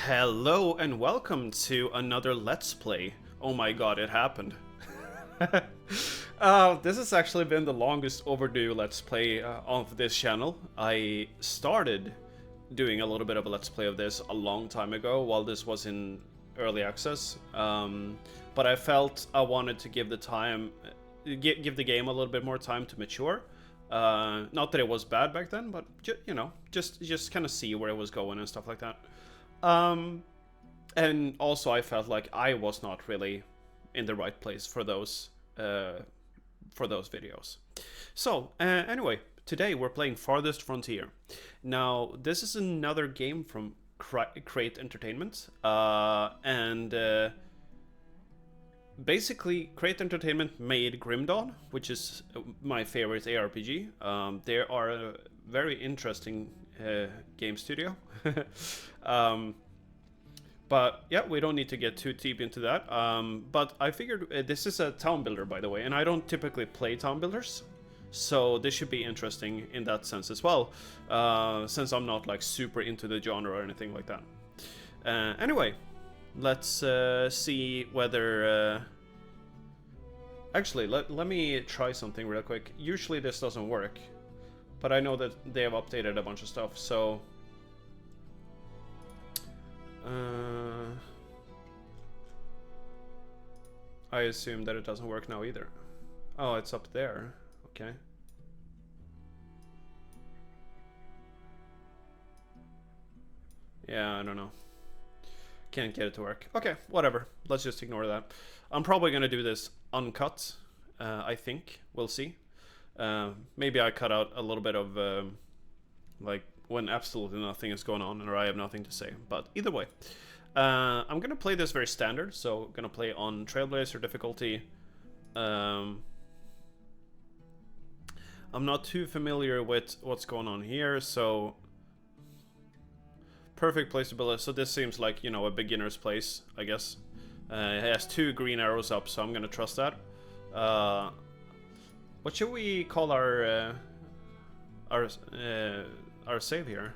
Hello and welcome to another Let's Play. Oh my god, it happened. This has actually been the longest overdue Let's Play of this channel. I started doing a little bit of a Let's Play of this a long time ago while this was in early access. But I felt I wanted to give the give the game a little bit more time to mature. Not that it was bad back then, but just kind of see where it was going and stuff like that. And also I felt like I was not really in the right place for those videos. So anyway, today we're playing Farthest Frontier. Now this is another game from Crate Entertainment, and basically Crate Entertainment made Grim Dawn, which is my favorite ARPG. They are a very interesting game studio. But yeah, we don't need to get too deep into that. But I figured this is a town builder, by the way, and I don't typically play town builders, so this should be interesting in that sense as well, since I'm not like super into the genre or anything like that. Anyway, let's see whether... Actually, let me try something real quick. Usually this doesn't work, but I know that they have updated a bunch of stuff, so... I assume that it doesn't work now either. Oh, it's up there. Okay. Yeah, I don't know. Can't get it to work. Okay, whatever. Let's just ignore that. I'm probably gonna do this uncut, I think. We'll see. Maybe I cut out a little bit of, like, when absolutely nothing is going on or I have nothing to say. But either way, I'm gonna play this very standard, so gonna play on Trailblazer difficulty. I'm not too familiar with what's going on here, so perfect place to build it. So this seems like, you know, a beginner's place, I guess. It has 2 green arrows up, so I'm gonna trust that. What should we call our save here?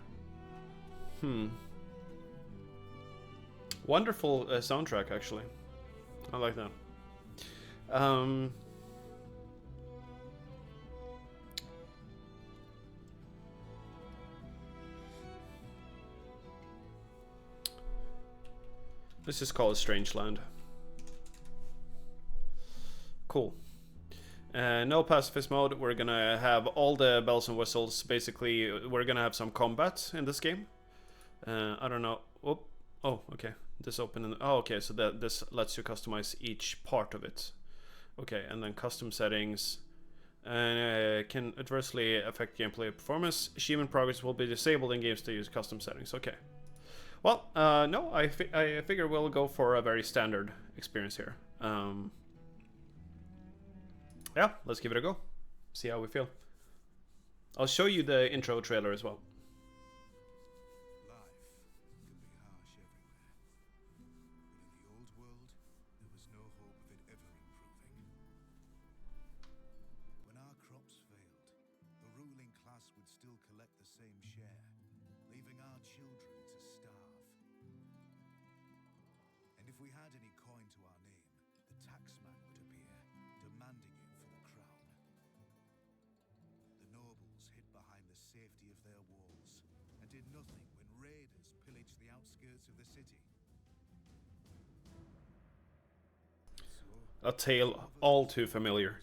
Wonderful soundtrack, actually. I like that. Let's just call it Strangeland. Cool. No pacifist mode. We're gonna have all the bells and whistles. Basically, we're gonna have some combat in this game. I don't know. Oh, okay. This open. Oh, okay. So this lets you customize each part of it. Okay, and then custom settings. Can adversely affect gameplay performance. Achievement progress will be disabled in games that use custom settings. Okay. Well, no, I figure we'll go for a very standard experience here. Yeah, let's give it a go. See how we feel. I'll show you the intro trailer as well. A tale all too familiar.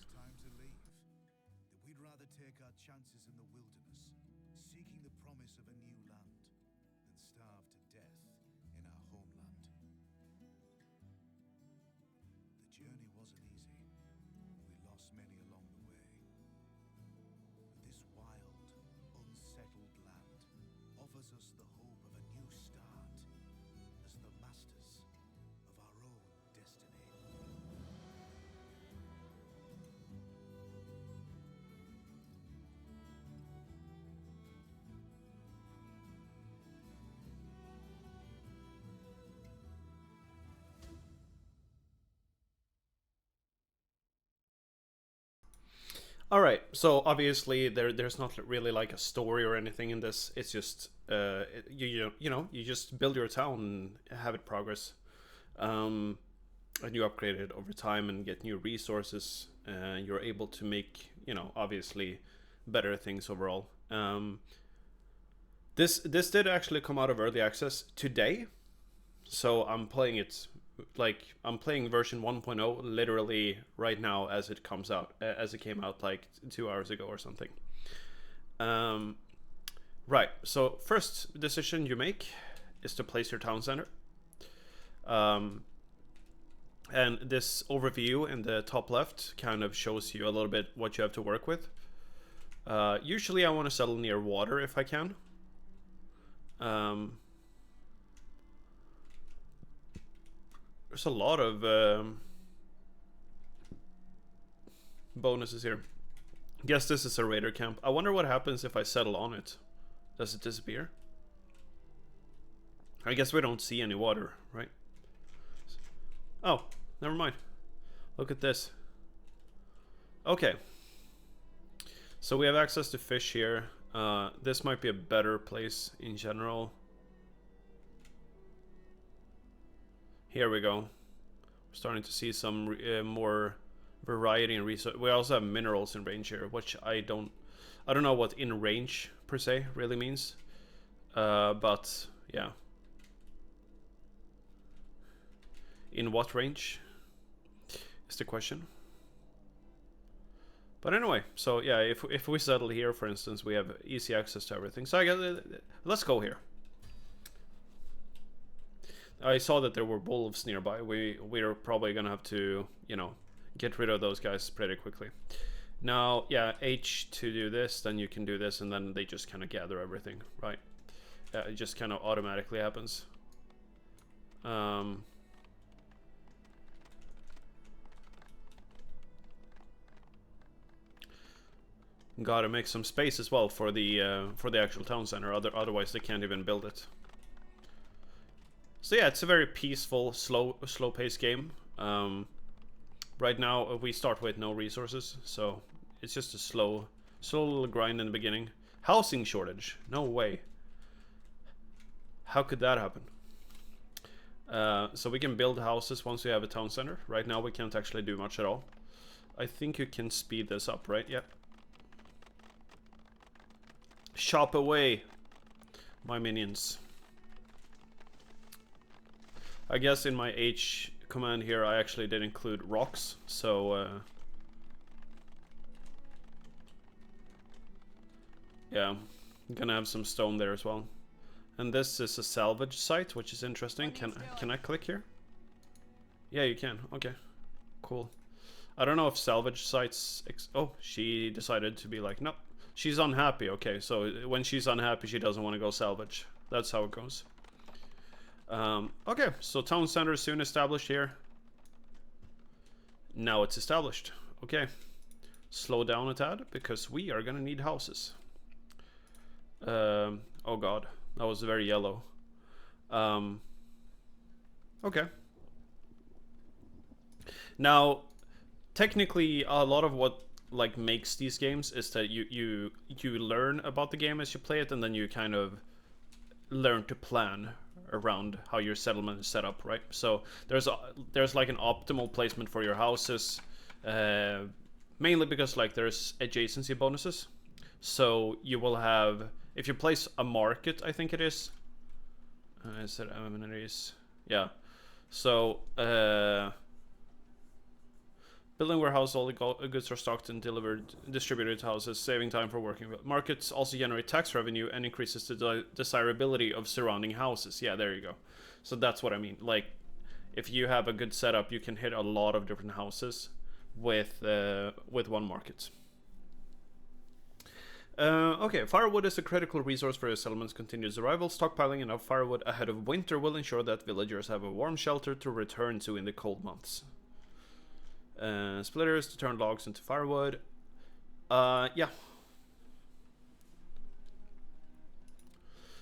All right. So obviously there's not really like a story or anything in this. It's just you just build your town and have it progress. Um, and you upgrade it over time and get new resources. You're able to make obviously better things overall. This did actually come out of early access today, so I'm playing it like I'm playing version 1.0 literally right now as it comes out, as it came out like 2 hours ago or something. Um, right. So first decision you make is to place your town center. Um, and this overview in the top left kind of shows you a little bit what you have to work with. Usually I want to settle near water if I can. There's a lot of bonuses here. Guess this is a raider camp. I wonder what happens if I settle on it. Does it disappear? I guess we don't see any water, right? Oh, never mind. Look at this. Okay. So we have access to fish here. This might be a better place in general. Here we go. We're starting to see some more variety and resource. We also have minerals in range here, which I don't know what in range per se really means. But yeah. In what range is the question. But anyway, so yeah, if we settle here, for instance, we have easy access to everything. So I guess let's go here. I saw that there were wolves nearby. We're probably gonna have to, get rid of those guys pretty quickly. Now, yeah, H to do this, then you can do this, and then they just kind of gather everything, right? It just kind of automatically happens. Gotta make some space as well for the actual town center. Otherwise, they can't even build it. So yeah, it's a very peaceful, slow-paced game. Right now, we start with no resources, so it's just a slow little grind in the beginning. Housing shortage? No way. How could that happen? So we can build houses once we have a town center. Right now, we can't actually do much at all. I think you can speed this up, right? Yep. Shop away, my minions. I guess in my H command here I actually did include rocks, so yeah, I'm gonna have some stone there as well. And this is a salvage site, which is interesting. Can I click here? Yeah, you can. Okay, cool. I don't know if salvage sites oh, she decided to be like, no, she's unhappy. Okay, so when she's unhappy, she doesn't want to go salvage. That's how it goes. Okay, so town center is soon established here. Now it's established. Okay, slow down a tad because we are gonna need houses. Oh god, that was very yellow. Okay. Now, technically, a lot of what like makes these games is that you learn about the game as you play it, and then you kind of learn to plan around how your settlement is set up, right? So there's like an optimal placement for your houses, mainly because like there's adjacency bonuses. So you will have, if you place a market, I think it is it amenities? Yeah. So building warehouse, all the goods are stocked and distributed to houses, saving time for working with markets. Also generate tax revenue and increases the desirability of surrounding houses. Yeah, there you go. So that's what I mean. Like, if you have a good setup, you can hit a lot of different houses with one market. Okay, firewood is a critical resource for your settlement's continued survival. Stockpiling enough firewood ahead of winter will ensure that villagers have a warm shelter to return to in the cold months. Splitters to turn logs into firewood. Yeah.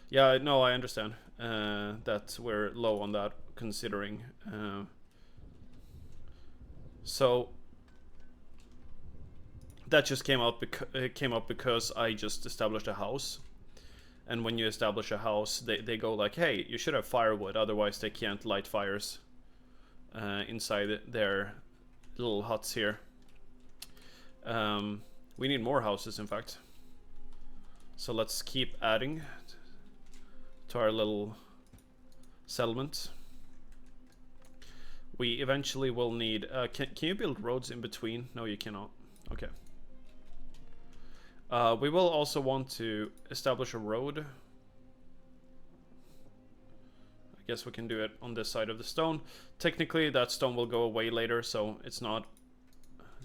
Yeah, no, I understand that we're low on that, considering. So, That just came out because I just established a house. And when you establish a house, they go like, hey, you should have firewood, otherwise they can't light fires inside their little huts here. We need more houses, in fact. So let's keep adding to our little settlement. We eventually will need... can you build roads in between? No, you cannot. Okay. We will also want to establish a road. I guess we can do it on this side of the stone. Technically, that stone will go away later, so it's not...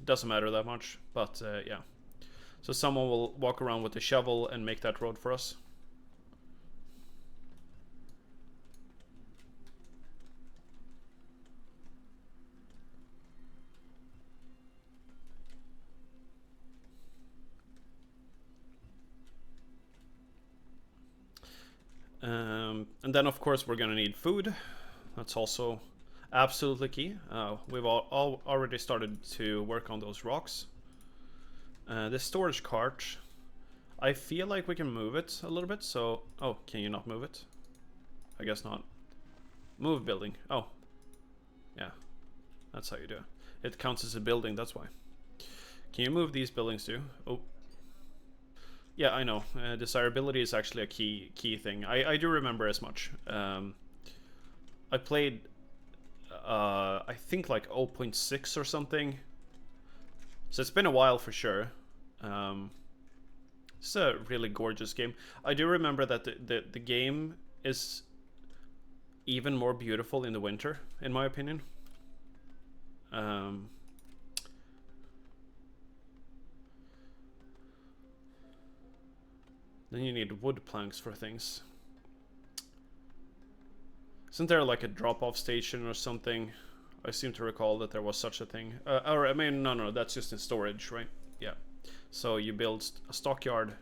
doesn't matter that much, but yeah. So someone will walk around with a shovel and make that road for us. And then of course we're gonna need food. That's also absolutely key. We've already started to work on those rocks. This storage cart, I feel like we can move it a little bit, so... Oh, can you not move it? I guess not. Move building. Oh. Yeah. That's how you do it. It counts as a building, that's why. Can you move these buildings too? Oh. Yeah, I know. Desirability is actually a key thing. I do remember as much. I played, I think like 0.6 or something. So it's been a while for sure. It's a really gorgeous game. I do remember that the game is even more beautiful in the winter, in my opinion. Then you need wood planks for things. Isn't there like a drop-off station or something? I seem to recall that there was such a thing. Or I mean, no, that's just in storage, right? Yeah. So you build a stockyard.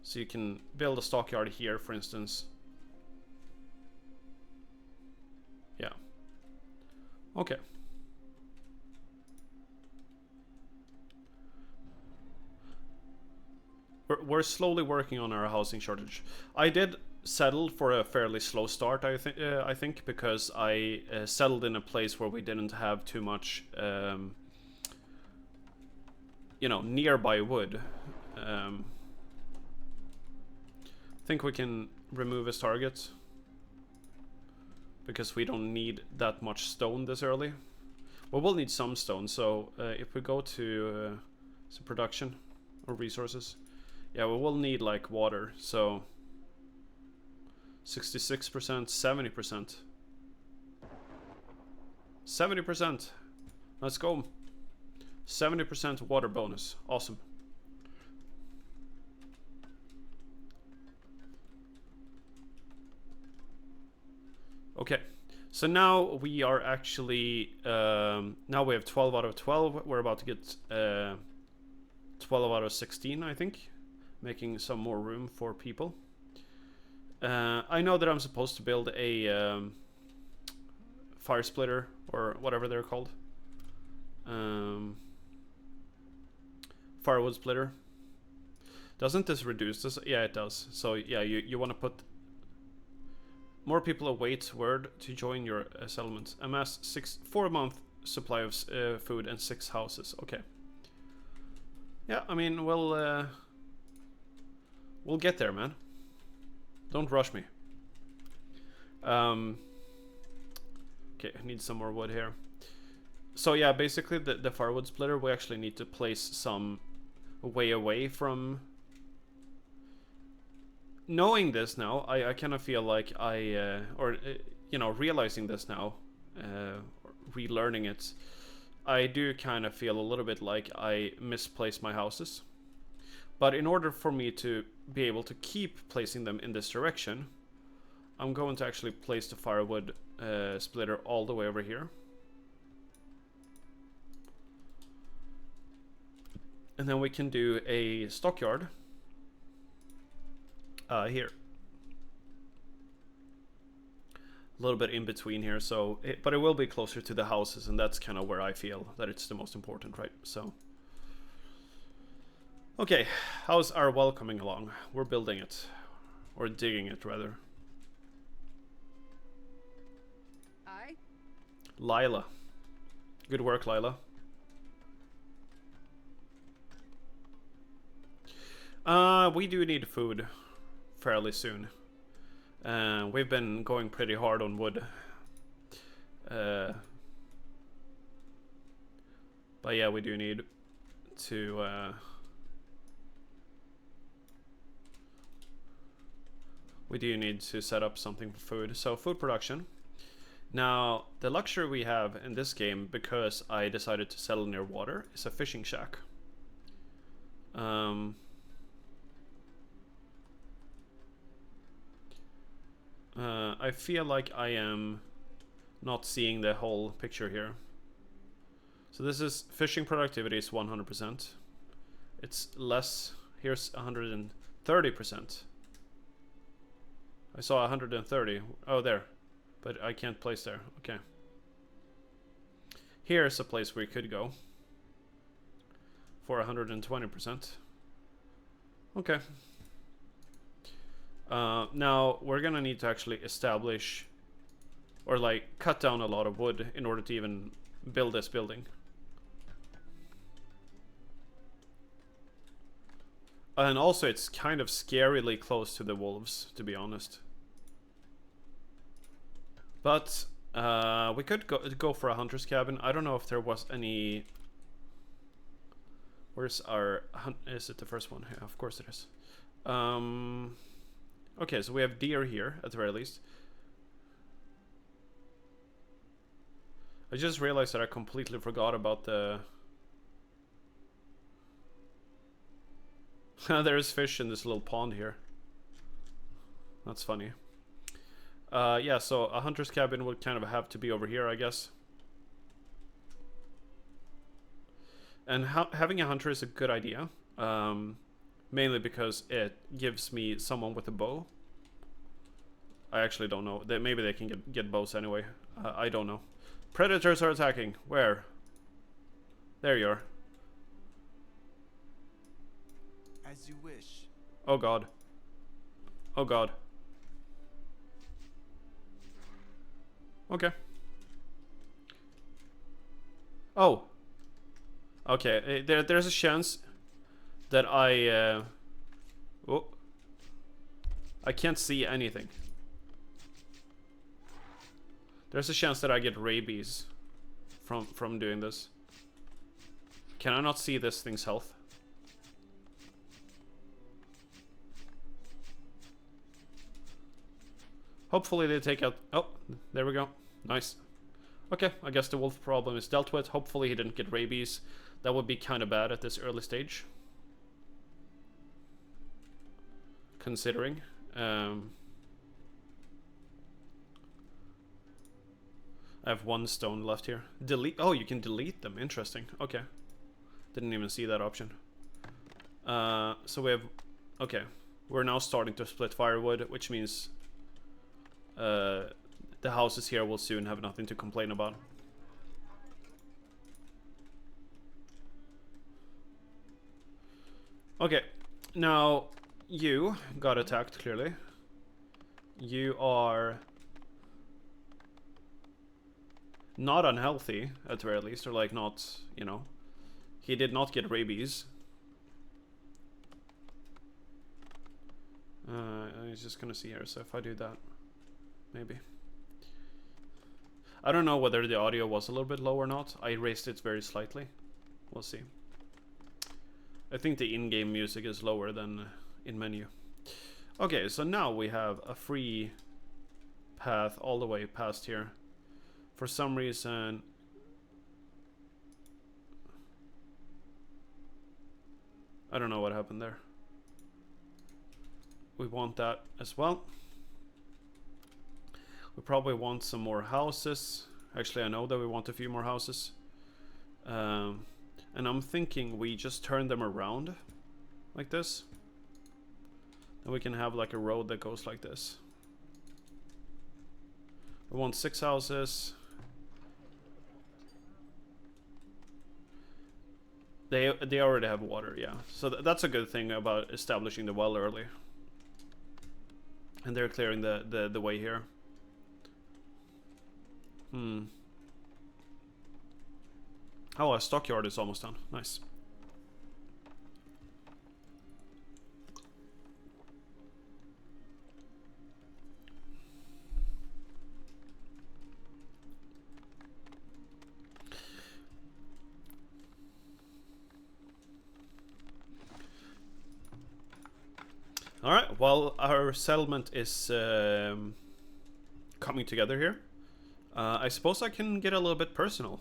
So you can build a stockyard here, for instance. Yeah. Okay. We're slowly working on our housing shortage. I did settle for a fairly slow start, I think, because I settled in a place where we didn't have too much, you know, nearby wood. I think we can remove his target because we don't need that much stone this early. Well, we'll need some stone, so if we go to production or resources, yeah, we will need like water, so 66%, 70%. 70%. Let's go. 70% water bonus. Awesome. Okay. So now we are actually now we have 12 out of 12. We're about to get 12 out of 16, I think, making some more room for people. I know that I'm supposed to build a fire splitter or whatever they're called. Firewood splitter. Doesn't this reduce this? Yeah, it does. So yeah, you want to put more people await word to join your settlement. Amass 4-month supply of food and 6 houses. Okay. Yeah, I mean we'll get there, man. Don't rush me. Okay, I need some more wood here. So yeah, basically the firewood splitter, we actually need to place some way away from... Knowing this now, I kind of feel like you know, realizing this now, relearning it, I do kind of feel a little bit like I misplaced my houses. But in order for me to be able to keep placing them in this direction, I'm going to actually place the firewood splitter all the way over here. And then we can do a stockyard here. A little bit in between here, so but it will be closer to the houses, and that's kind of where I feel that it's the most important, right? So Okay, how's our well coming along? We're building it. Or digging it, rather. Aye. Lila. Good work, Lila. We do need food fairly soon. We've been going pretty hard on wood. But yeah, we do need to set up something for food. So food production. Now, the luxury we have in this game, because I decided to settle near water, is a fishing shack. I feel like I am not seeing the whole picture here. So this is fishing productivity is 100%. It's less. Here's 130%. I saw 130. Oh, there. But I can't place there. Okay. Here's a place where you could go. For 120%. Okay. Now, we're gonna need to actually establish... or like, cut down a lot of wood in order to even build this building. And also, it's kind of scarily close to the wolves, to be honest. But we could go for a hunter's cabin. I don't know if there was any... Where's our... Is it the first one? Yeah, of course it is. Okay, so we have deer here, at the very least. I just realized that I completely forgot about the... There's fish in this little pond here. That's funny. Yeah, so a hunter's cabin would kind of have to be over here, I guess. And having a hunter is a good idea. Mainly because it gives me someone with a bow. I actually don't know. Maybe they can get bows anyway. I don't know. Predators are attacking. Where? There you are. As you wish. Oh god. Oh god. Okay. Oh. Okay, there's a chance that I can't see anything. There's a chance that I get rabies from doing this. Can I not see this thing's health? Hopefully they take out... Oh, there we go. Nice. Okay, I guess the wolf problem is dealt with. Hopefully he didn't get rabies. That would be kind of bad at this early stage. Considering. I have one stone left here. Delete. Oh, you can delete them. Interesting. Okay. Didn't even see that option. So we have... Okay. We're now starting to split firewood, which means... the houses here will soon have nothing to complain about. Okay, now you got attacked, clearly. You are not unhealthy, at the very least, or like not, you know. He did not get rabies. I was just gonna see here, so if I do that, maybe. I don't know whether the audio was a little bit low or not. I raised it very slightly. We'll see. I think the in-game music is lower than in menu. Okay, so now we have a free path all the way past here. For some reason... I don't know what happened there. We want that as well. We probably want some more houses. Actually, I know that we want a few more houses. And I'm thinking we just turn them around like this. And we can have like a road that goes like this. I want 6 houses. They already have water, yeah. So that's a good thing about establishing the well early. And they're clearing the way here. Oh, a stockyard is almost done. Nice. Alright, well, our settlement is coming together here. I suppose I can get a little bit personal,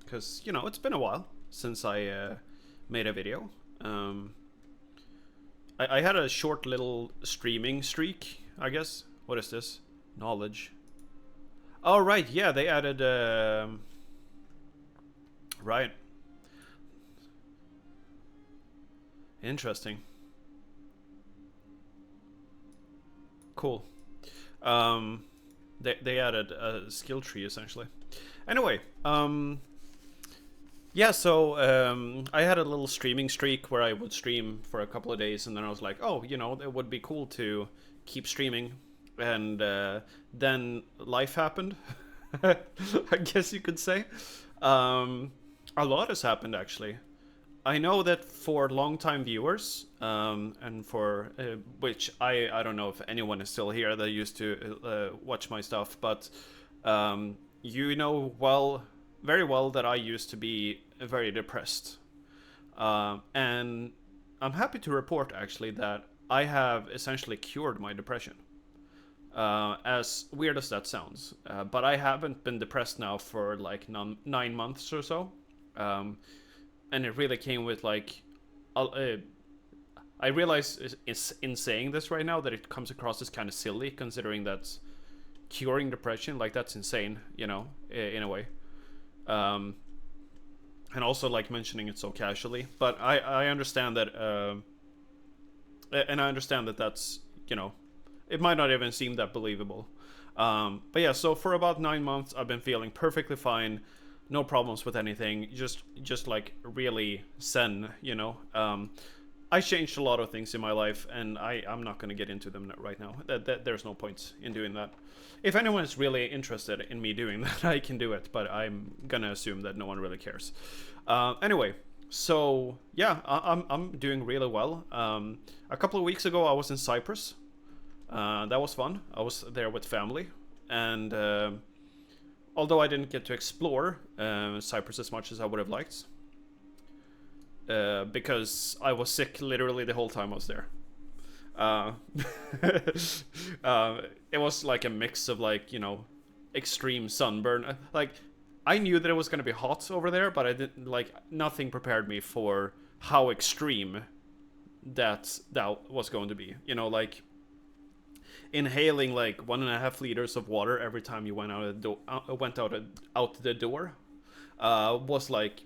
because, you know, it's been a while since I made a video. I had a short little streaming streak, I guess. What is this? Knowledge. Oh, right, yeah, they added... Right. Interesting. Cool. They added a skill tree essentially. Anyway, yeah. So I had a little streaming streak where I would stream for a couple of days, and then I was like, oh, you know, it would be cool to keep streaming. And then life happened. I guess you could say. A lot has happened actually. I know that for long-time viewers, and for which I don't know if anyone is still here that used to watch my stuff, but you know very well that I used to be very depressed, and I'm happy to report actually that I have essentially cured my depression. As weird as that sounds, but I haven't been depressed now for like 9 months or so. And it really came with like, I realize in saying this right now that it comes across as kind of silly, considering that curing depression, like that's insane, you know, in a way. And also like mentioning it so casually, but I understand that, and I understand that that's, you know, it might not even seem that believable. But yeah, so for about 9 months, I've been feeling perfectly fine. No problems with anything, just like really zen, you know. I changed a lot of things in my life, and I'm not going to get into them right now. There's no point in doing that. If anyone is really interested in me doing that, I can do it, but I'm going to assume that no one really cares. Anyway, so yeah, I'm doing really well. A couple of weeks ago, I was in Cyprus. That was fun. I was there with family, and... although I didn't get to explore Cyprus as much as I would have liked, because I was sick literally the whole time I was there. It was like a mix of like, you know, extreme sunburn. Like, I knew that it was going to be hot over there, but I didn't, like, nothing prepared me for how extreme that was going to be. You know, like... inhaling like 1.5 liters of water every time you went out the door was like,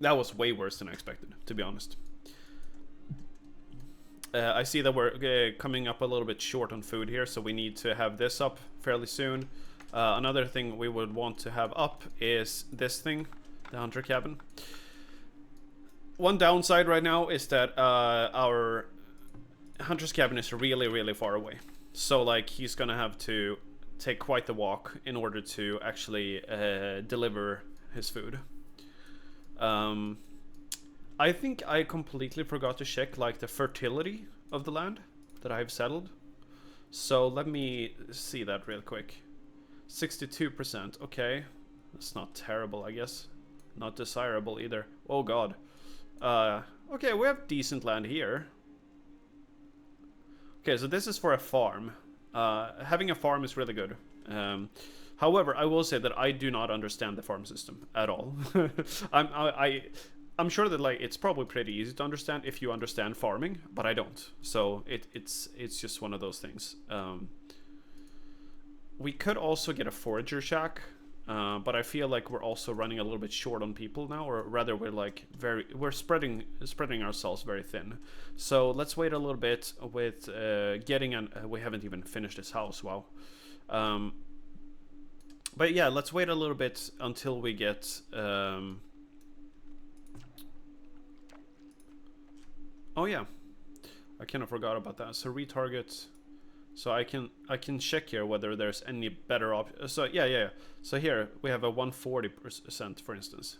that was way worse than I expected, to be honest. I see that we're coming up a little bit short on food here, so we need to have this up fairly soon. Another thing we would want to have up is this thing, the hunter cabin. One downside right now is that our hunter's cabin is really, really far away. So, like, he's gonna have to take quite the walk in order to actually deliver his food. I think I completely forgot to check, like, the fertility of the land that I've settled. So, let me see that real quick. 62%, okay. That's not terrible, I guess. Not desirable either. Oh, God. Okay, we have decent land here. Okay, so this is for a farm. Having a farm is really good. However, I will say that I do not understand the farm system at all. I'm sure that like it's probably pretty easy to understand if you understand farming, but I don't. So it's just one of those things. We could also get a forager shack, but I feel like we're also running a little bit short on people now, or rather we're spreading ourselves very thin. So let's wait a little bit with getting we haven't even finished this house. Wow. But yeah, let's wait a little bit until we get Oh yeah, I kind of forgot about that. So retarget. So I can check here whether there's any better option. So yeah. So here we have a 140%, for instance.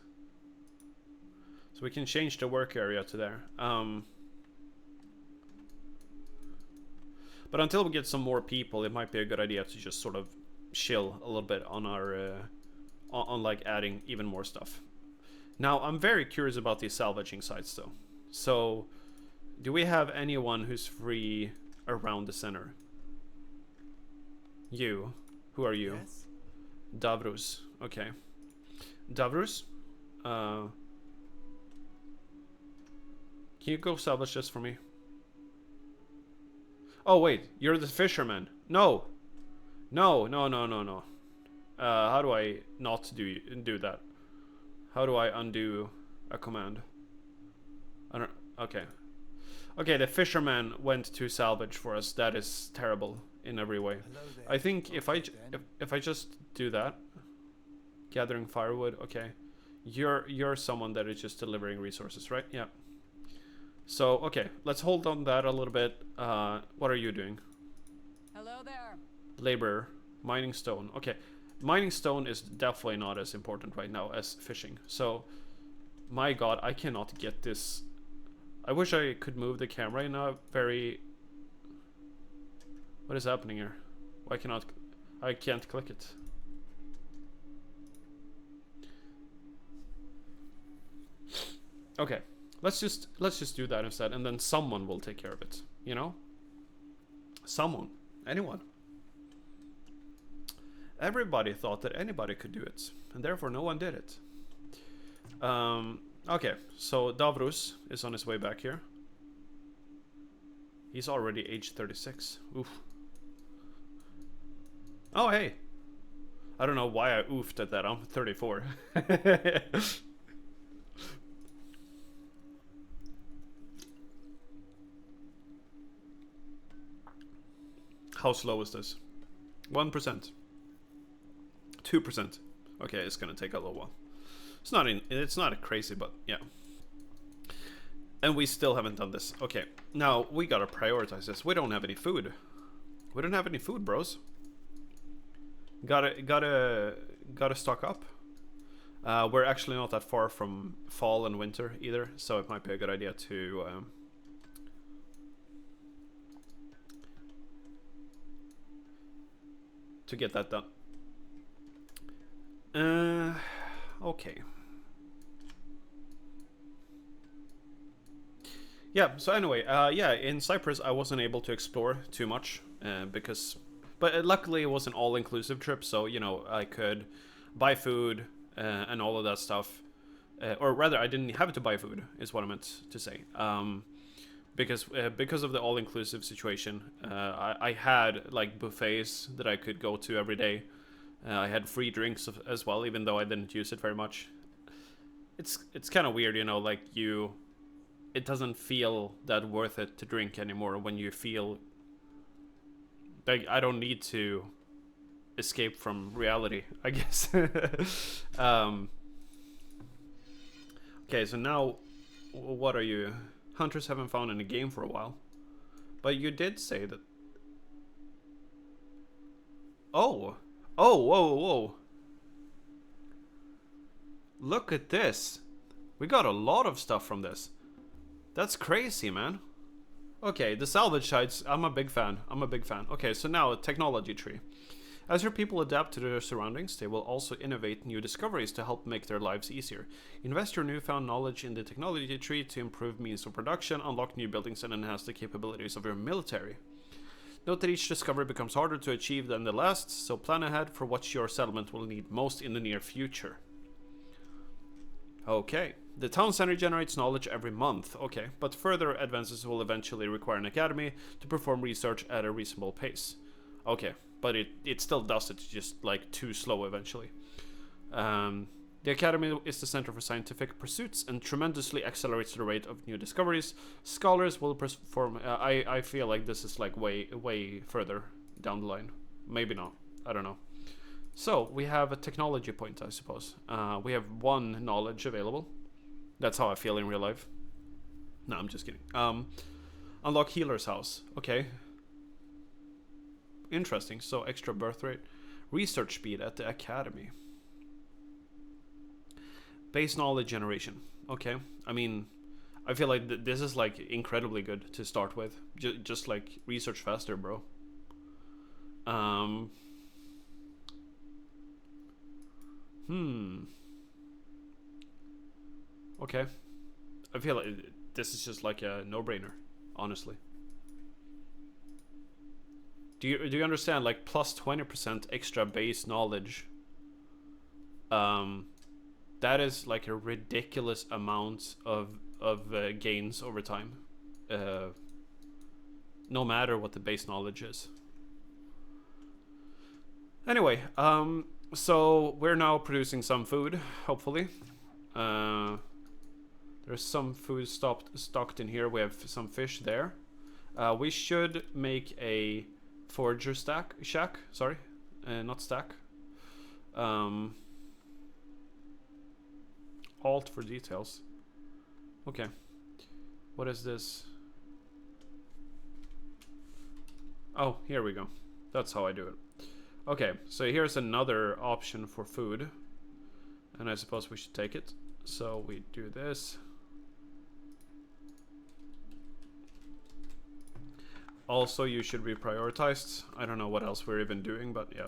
So we can change the work area to there. But until we get some more people, it might be a good idea to just sort of chill a little bit on our on like adding even more stuff. Now I'm very curious about these salvaging sites though. So do we have anyone who's free around the center? You. Who are you? Yes? Davrus. Okay. Davrus? Can you go salvage this for me? Oh wait, you're the fisherman. No. No. How do I not do that? How do I undo a command? I don't. Okay. Okay, the fisherman went to salvage for us. That is terrible in every way. Hello there. I think if I then. if I just do that, gathering firewood. Okay, you're someone that is just delivering resources, right? Yeah. So okay, let's hold on that a little bit. What are you doing? Hello there. Laborer, mining stone. Okay, mining stone is definitely not as important right now as fishing. So, my God, I cannot get this. I wish I could move the camera in a very. What is happening here? Why cannot I can't click it? Okay, let's just do that instead, and then someone will take care of it. You know, someone, anyone. Everybody thought that anybody could do it, and therefore no one did it. Okay, so Davrus is on his way back here. He's already age 36. Oof. Oh, hey. I don't know why I oofed at that. I'm 34. How slow is this? 1%. 2%. Okay, it's gonna take a little while. It's not crazy, but yeah. And we still haven't done this. Okay, now we gotta prioritize this. We don't have any food. We don't have any food, bros. Gotta stock up. We're actually not that far from fall and winter either, so it might be a good idea to get that done. Okay. Yeah, so anyway, yeah, in Cyprus I wasn't able to explore too much but luckily it was an all-inclusive trip, so, you know, I could buy food and all of that stuff. Or rather, I didn't have to buy food, is what I meant to say. Because of the all-inclusive situation, I had, like, buffets that I could go to every day. I had free drinks as well, even though I didn't use it very much. It's kind of weird, you know, like it doesn't feel that worth it to drink anymore when you feel like I don't need to escape from reality, I guess. Okay, so now, what are you? Hunters haven't found any game for a while. But you did say that... Oh! Oh, whoa. Look at this. We got a lot of stuff from this. That's crazy, man. Okay, the salvage sites, I'm a big fan. Okay, so now a technology tree. As your people adapt to their surroundings, they will also innovate new discoveries to help make their lives easier. Invest your newfound knowledge in the technology tree to improve means of production, unlock new buildings, and enhance the capabilities of your military. Note that each discovery becomes harder to achieve than the last, so plan ahead for what your settlement will need most in the near future. Okay. The town center generates knowledge every month. Okay, but further advances will eventually require an academy to perform research at a reasonable pace. Okay, but it still does it, just like too slow eventually. The academy is the center for scientific pursuits and tremendously accelerates the rate of new discoveries. Scholars will perform... I feel like this is like way further down the line. Maybe not. I don't know. So, we have a technology point, I suppose. We have 1 knowledge available. That's how I feel in real life. No, I'm just kidding. Unlock healer's house. Okay. Interesting. So extra birth rate. Research speed at the academy. Base knowledge generation. Okay. I mean, I feel like this is like incredibly good to start with. Just like research faster, bro. Okay. I feel like this is just like a no-brainer, honestly. Do you understand? Like plus 20% extra base knowledge. That is like a ridiculous amount of gains over time. No matter what the base knowledge is. Anyway, so we're now producing some food, hopefully. There's some food stocked in here. We have some fish there. We should make a forager shack. Sorry, not stack. Alt for details. Okay. What is this? Oh, here we go. That's how I do it. Okay, so here's another option for food. And I suppose we should take it. So we do this. Also, you should be prioritized. I don't know what else we're even doing, but yeah.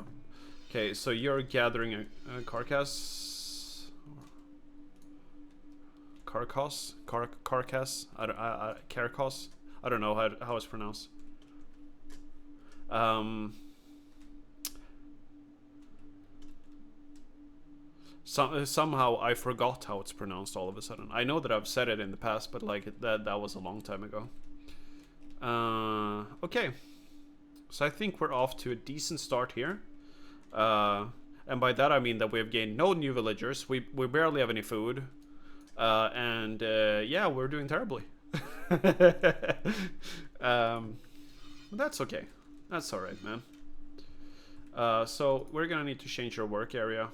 Okay, so you're gathering a carcass. Carcass? Carcass? Carcass? I don't know how it's pronounced. Somehow I forgot how it's pronounced all of a sudden. I know that I've said it in the past, but like that was a long time ago. Okay, so I think we're off to a decent start here, and by that I mean that we have gained no new villagers. We barely have any food, and yeah, we're doing terribly. That's okay. That's all right, man. So we're gonna need to change our work area.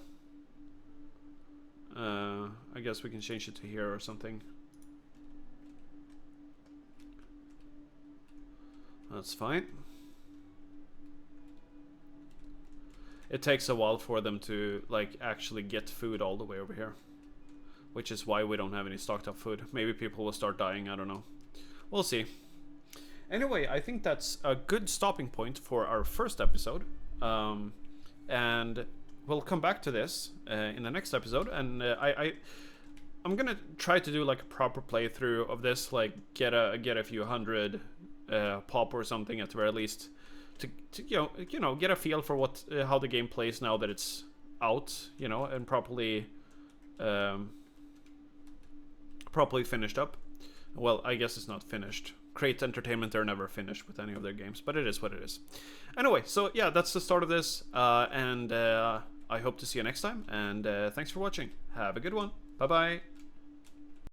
I guess we can change it to here or something. That's fine. It takes a while for them to like actually get food all the way over here, which is why we don't have any stocked up food. Maybe people will start dying, I don't know. We'll see. Anyway, I think that's a good stopping point for our first episode. And we'll come back to this in the next episode, and I'm gonna try to do like a proper playthrough of this, like get a few hundred pop or something at the very least, to you know get a feel for what how the game plays now that it's out, you know, and properly finished up. Well, I guess it's not finished. Crate Entertainment, they're never finished with any of their games, but it is what it is. Anyway, so yeah, that's the start of this, and I hope to see you next time, and thanks for watching. Have a good one. Bye bye.